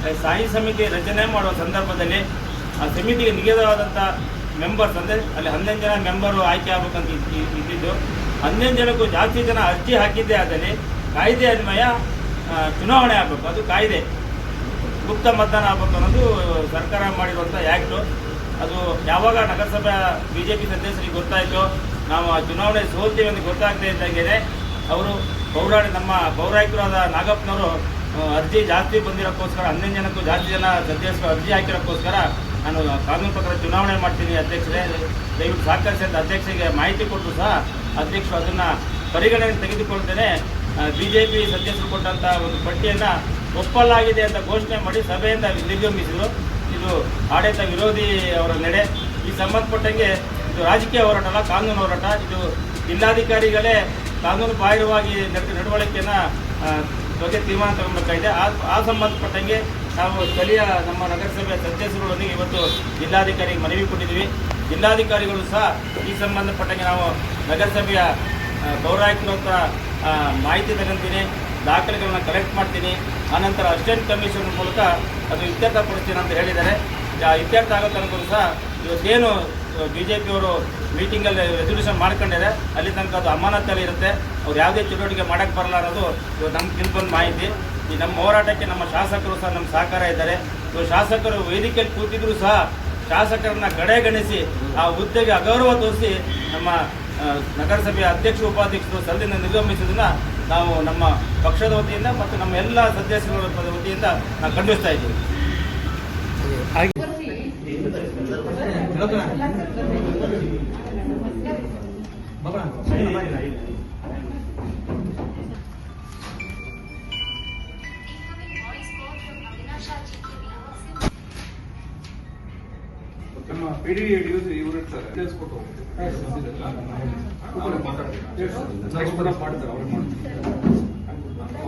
ಸ್ಥಾಯಿ ಸಮಿತಿ ರಚನೆ ಮಾಡುವ ಸಂದರ್ಭದಲ್ಲಿ ಆ ಸಮಿತಿಗೆ ನಿಗದಿತವಾದಂಥ ಮೆಂಬರ್ಸ್ ಅಂದರೆ ಅಲ್ಲಿ 11 ಜನ ಮೆಂಬರು ಆಯ್ಕೆ ಆಗಬೇಕಂತ ಇದ್ದಿದ್ದು. 11 ಜನಕ್ಕೂ ಜಾಸ್ತಿ ಜನ ಅರ್ಜಿ ಹಾಕಿದ್ದೇ ಆದಲ್ಲಿ ಕಾಯ್ದೆ ಅನ್ವಯ ಚುನಾವಣೆ ಆಗಬೇಕು. ಅದು ಕಾಯ್ದೆ, ಗುಪ್ತ ಮತದಾನ ಆಗಬೇಕು ಅನ್ನೋದು ಸರ್ಕಾರ ಮಾಡಿರುವಂಥ ಆ್ಯಕ್ಟು. ಅದು ಯಾವಾಗ ನಗರಸಭೆ BJP ಸದಸ್ಯರಿಗೆ ಗೊತ್ತಾಯಿತು, ನಾವು ಆ ಚುನಾವಣೆ ಸೋಲ್ತೀವಿ ಅಂತ ಗೊತ್ತಾಗದೇ ಇದ್ದಂಗೆ ಅವರು ನಮ್ಮ ಪೌರಾಯುಕ್ತರಾದ ನಾಗಪ್ಪನವರು ಅರ್ಜಿ ಜಾಸ್ತಿ ಬಂದಿರೋಕ್ಕೋಸ್ಕರ 11 ಜನಕ್ಕೂ ಜಾಸ್ತಿ ಜನ ಸದಸ್ಯರು ಅರ್ಜಿ ಹಾಕಿರೋಕ್ಕೋಸ್ಕರ ನಾನು ಕಾನೂನು ಪ್ರಕಾರ ಚುನಾವಣೆ ಮಾಡ್ತೀನಿ ಅಧ್ಯಕ್ಷರೇ, ದಯವಿಟ್ಟು ಸಹಕರಿಸಿ ಅಂತ ಅಧ್ಯಕ್ಷರಿಗೆ ಮಾಹಿತಿ ಕೊಟ್ಟರು ಸಹ ಅಧ್ಯಕ್ಷರು ಅದನ್ನು ಪರಿಗಣನೆಗೆ ತೆಗೆದುಕೊಳ್ತೇನೆ BJP ಸದಸ್ಯರು ಕೊಟ್ಟಂಥ ಒಂದು ಪಟ್ಟಿಯನ್ನು ಒಪ್ಪಲಾಗಿದೆ ಅಂತ ಘೋಷಣೆ ಮಾಡಿ ಸಭೆಯಿಂದ ನಿರ್ಗಮಿಸಿದರು. ಇದು ಆಡಳಿತ ವಿರೋಧಿ ಅವರ ನಡೆ. ಈ ಸಂಬಂಧಪಟ್ಟಂಗೆ ಇದು ರಾಜಕೀಯ ಹೋರಾಟ ಅಲ್ಲ, ಕಾನೂನು ಹೋರಾಟ. ಇದು ಜಿಲ್ಲಾಧಿಕಾರಿಗಳೇ ಕಾನೂನು ಬಾಹಿರವಾಗಿ ನಡವಳಿಕೆಯನ್ನು ಬಗ್ಗೆ ತೀರ್ಮಾನ ತಗೊಳ್ಬೇಕಾಗಿದೆ. ಆ ಸಂಬಂಧಪಟ್ಟಂಗೆ ನಾವು ಸ್ಥಳೀಯ ನಮ್ಮ ನಗರಸಭೆಯ ಸದಸ್ಯರೊಂದಿಗೆ ಇವತ್ತು ಜಿಲ್ಲಾಧಿಕಾರಿಗೆ ಮನವಿ ಕೊಟ್ಟಿದ್ದೀವಿ. ಜಿಲ್ಲಾಧಿಕಾರಿಗಳು ಸಹ ಈ ಸಂಬಂಧಪಟ್ಟಂಗೆ ನಾವು ನಗರಸಭೆಯ ಪೌರಾಯುಕ್ತರ ಹತ್ರ ಮಾಹಿತಿ ತಗೊಂತೀನಿ, ದಾಖಲೆಗಳನ್ನ ಕಲೆಕ್ಟ್ ಮಾಡ್ತೀನಿ, ಆನಂತರ ಅಸಿಸ್ಟೆಂಟ್ ಕಮಿಷನರ್ ಮೂಲಕ ಅದು ಇತ್ಯರ್ಥಪಡಿಸ್ತೀನಿ ಅಂತ ಹೇಳಿದ್ದಾರೆ. ಇತ್ಯರ್ಥ ಆಗೋ ತನಕ ಸಹ ಇವತ್ತೇನು BJP ಅವರು ಮೀಟಿಂಗಲ್ಲಿ ರೆಸಲ್ಯೂಷನ್ ಮಾಡ್ಕೊಂಡಿದ್ದಾರೆ ಅಲ್ಲಿ ತನಕ ಅದು ಅಮಾನತಲ್ಲಿ ಇರುತ್ತೆ. ಅವ್ರು ಯಾವುದೇ ಚಟುವಟಿಕೆ ಮಾಡೋಕ್ಕೆ ಬರಲ್ಲ ಅನ್ನೋದು ನಮ್ಗೆ ತಿಳ್ಕೊಂಡ ಮಾಹಿತಿ. ಈ ನಮ್ಮ ಹೋರಾಟಕ್ಕೆ ನಮ್ಮ ಶಾಸಕರು ಸಹ ನಮ್ಮ ಸಹಕಾರ ಇದ್ದಾರೆ. ಶಾಸಕರು ವೇದಿಕೆಯಲ್ಲಿ ಕೂತಿದ್ರು ಸಹ ಶಾಸಕರನ್ನ ಕಡೆಗಣಿಸಿ ಆ ಹುದ್ದೆಗೆ ಅಗೌರವ ತೋರಿಸಿ ನಮ್ಮ ನಗರಸಭೆಯ ಅಧ್ಯಕ್ಷರು ಉಪಾಧ್ಯಕ್ಷರು ಸಲ್ಲಿನ ನಿರ್ಗಮಿಸಿದ್ದನ್ನು ನಾವು ನಮ್ಮ ಪಕ್ಷದ ವತಿಯಿಂದ ಮತ್ತು ನಮ್ಮ ಎಲ್ಲ ಸದಸ್ಯರ ವತಿಯಿಂದ ನಾವು ಖಂಡಿಸ್ತಾ ಇದ್ದೀವಿ. ನಮ್ಮ PDD ಇವರು ಇರ್ತಾರೆ, ತಿಳಿಸ್ಕೊಟ್ಟು ಮಾಡ್ತಾರೆ, ಅವ್ರು ಮಾಡ್ತಾರೆ.